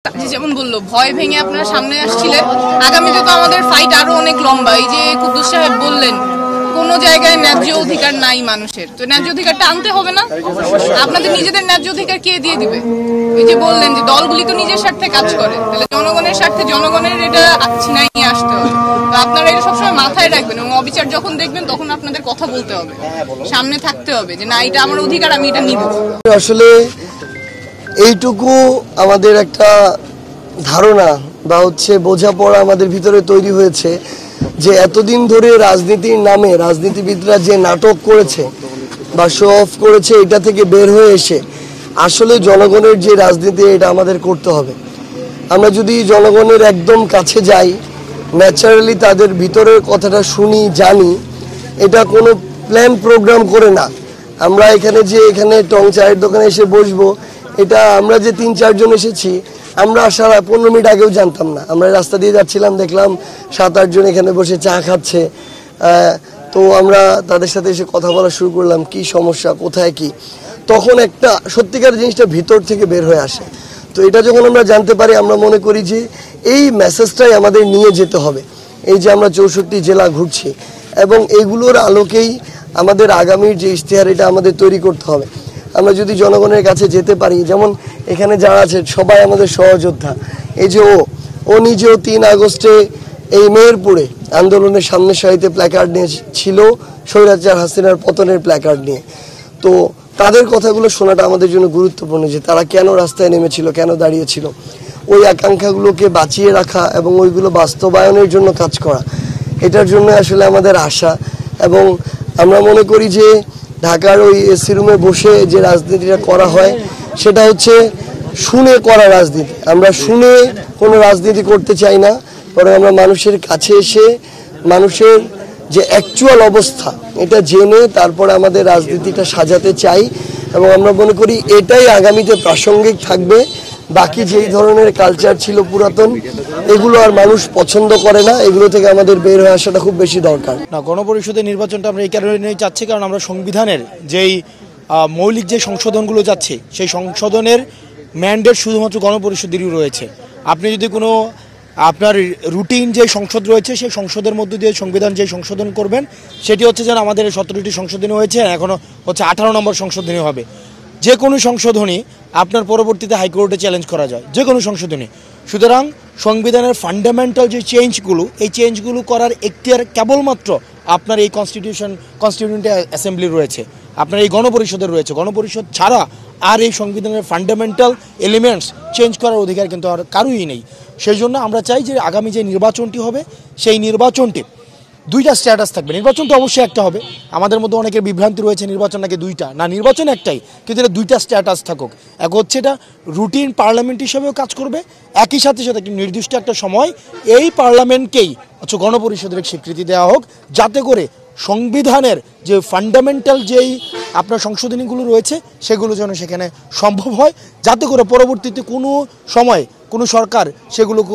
যেমন বললো ভয় ভেঙে আপনারা সামনে আসছিলেন, আগামীতে তো আমাদের ফাইট আরো অনেক লম্বা। এই যে কুদ্দুস সাহেব বললেন কোনো জায়গায় ন্যায্য অধিকার নাই মানুষের, তো ন্যায্য অধিকারটা আনতে হবে না? আপনাদের নিজেদের ন্যায্য অধিকার কে দিয়ে দিবে? এই যে বললেন যে দলগুলি তো নিজের স্বার্থে কাজ করে, তাহলে জনগণের স্বার্থে জনগণের এটা ছিনাইয়ে আসতে হবে। তো আপনারা এটা সবসময় মাথায় রাখবেন এবং অবিচার যখন দেখবেন তখন আপনাদের কথা বলতে হবে, সামনে থাকতে হবে যে না এটা আমার অধিকার, আমি এটা নিব। আসলে এইটুকু আমাদের একটা ধারণা বা বোঝাপড়া আমাদের ভিতরে তৈরি হয়েছে যে এতদিন ধরে রাজনীতির নামে রাজনীতিবিদরা যে নাটক করেছে বা শো অফ করেছে, এটা থেকে বের হয়ে এসে আসলে জনগণের যে রাজনীতি এটা আমাদের করতে হবে। আমরা যদি জনগণের একদম কাছে যাই, ন্যাচারালি তাদের ভিতরের কথাটা শুনি, জানি, এটা কোনো প্ল্যান প্রোগ্রাম করে না। আমরা এখানে টং চায়ের দোকানে এসে বসবো, এটা আমরা যে ৩-৪ জন এসেছি, আমরা আসার 15 মিনিট আগেও জানতাম না। আমরা রাস্তা দিয়ে যাচ্ছিলাম, দেখলাম 7-8 জন এখানে বসে চা খাচ্ছে। তো আমরা তাদের সাথে এসে কথা বলা শুরু করলাম, কি সমস্যা, কোথায় কি। তখন একটা সত্যিকার জিনিসটা ভিতর থেকে বের হয়ে আসে। তো এটা যখন আমরা জানতে পারি, আমরা মনে করি যে এই মেসেজটাই আমাদের নিয়ে যেতে হবে। এই যে আমরা 64 জেলা ঘুরছি এবং এইগুলোর আলোকেই আমাদের আগামীর যে ইশতেহার, এটা আমাদের তৈরি করতে হবে। আমরা যদি জনগণের কাছে যেতে পারি, যেমন এখানে যারা আছে সবাই আমাদের সহযোদ্ধা। এই যে ও নিজেও 3 আগস্টে এই মেহেরপুরে আন্দোলনের সামনে সারিতে প্ল্যাকার্ড নিয়ে ছিল, স্বৈরাচার হাসিনার পতনের প্ল্যাকার্ড নিয়ে। তো তাদের কথাগুলো শোনাটা আমাদের জন্য গুরুত্বপূর্ণ, যে তারা কেন রাস্তায় নেমেছিল, কেন দাঁড়িয়েছিল। ওই আকাঙ্ক্ষাগুলোকে বাঁচিয়ে রাখা এবং ওইগুলো বাস্তবায়নের জন্য কাজ করা, এটার জন্য আসলে আমাদের আশা। এবং আমরা মনে করি যে ঢাকার ওই এসি রুমে বসে যে রাজনীতিটা করা হয়, সেটা শুনে করা রাজনীতি। আমরা শুনে কোনো রাজনীতি করতে চাই না, বরং আমরা মানুষের কাছে এসে মানুষের যে অ্যাকচুয়াল অবস্থা এটা জেনে তারপরে আমাদের রাজনীতিটা সাজাতে চাই। এবং আমরা মনে করি এটাই আগামীতে প্রাসঙ্গিক থাকবে। বাকি যেই ধরনের কালচার ছিল পুরাতন, এগুলো আর মানুষ পছন্দ করে না। এগুলো থেকে আমাদের বের হয়ে আসাটা খুব বেশি দরকার। না, গণপরিষদের নির্বাচনটা আমরা এই কারণেই চাচ্ছি, কারণ আমরা সংবিধানের যেই মৌলিক যে সংশোধনগুলো যাচ্ছে, সেই সংশোধনের ম্যান্ডেট শুধুমাত্র গণপরিষদেরই রয়েছে। আপনি যদি কোনো আপনার রুটিন যে সংসদ রয়েছে, সেই সংসদের মধ্য দিয়ে সংবিধান যে সংশোধন করবেন, সেটি যেন আমাদের 17টি সংশোধনী হয়েছে, এখনও 18 নম্বর সংশোধনী হবে। যে কোনো সংশোধনী আপনার পরবর্তীতে হাইকোর্টে চ্যালেঞ্জ করা যায়, যে কোনো সংশোধনী। সুতরাং সংবিধানের ফান্ডামেন্টাল যে চেঞ্জগুলো, এই চেঞ্জগুলো করার এখতিয়ার কেবলমাত্র আপনার এই কনস্টিটিউয়েন্ট অ্যাসেম্বলি রয়েছে, আপনার এই গণপরিষদের রয়েছে। গণপরিষদ ছাড়া আর এই সংবিধানের ফান্ডামেন্টাল এলিমেন্টস চেঞ্জ করার অধিকার কিন্তু আর কারোই নেই। সেই জন্য আমরা চাই যে আগামী যে নির্বাচনটি হবে, সেই নির্বাচনটি 2টা স্ট্যাটাস থাকবে। নির্বাচন তো অবশ্যই একটা হবে। আমাদের মধ্যে অনেকের বিভ্রান্তি রয়েছে নির্বাচন নাকি 2টা, না, নির্বাচন একটাই, কিন্তু এটা 2টা স্ট্যাটাস থাকুক। এক এটা রুটিন পার্লামেন্ট হিসেবেও কাজ করবে, একই সাথে সাথে নির্দিষ্ট একটা সময় এই পার্লামেন্টকেই গণপরিষদের স্বীকৃতি দেওয়া হোক, যাতে করে সংবিধানের যে ফান্ডামেন্টাল যেই আপনার সংশোধনীগুলো রয়েছে, সেগুলো যেন সেখানে সম্ভব হয়, যাতে করে পরবর্তীতে কোনো সময় কোনো সরকার সেগুলোকে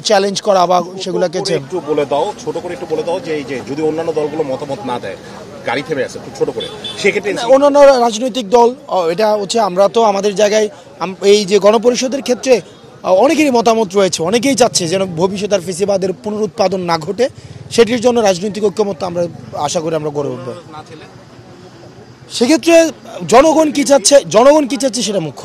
চ্যালেঞ্জ করা বা সেগুলোকে একটু বলে দাও, ছোট করে একটু বলে দাও যে এই যে যদি অন্যান্য দলগুলো মতামত না দেয়, গাড়ি থেমে আছে, খুব ছোট করে, সেক্ষেত্রে অন্যান্য রাজনৈতিক দল, এটা আমরা তো আমাদের জায়গায় এই যে গণপরিষদের ক্ষেত্রে অনেকেরই মতামত রয়েছে, অনেকেই চাচ্ছে যেন ভবিষ্যৎ আর ফেসিবাদের পুনরুৎপাদন না ঘটে, সেটির জন্য রাজনৈতিক ঐক্যমত্য আমরা আশা করি আমরা গড়ে উঠব। সেক্ষেত্রে জনগণ কি চাচ্ছে সেটা মুখ্য।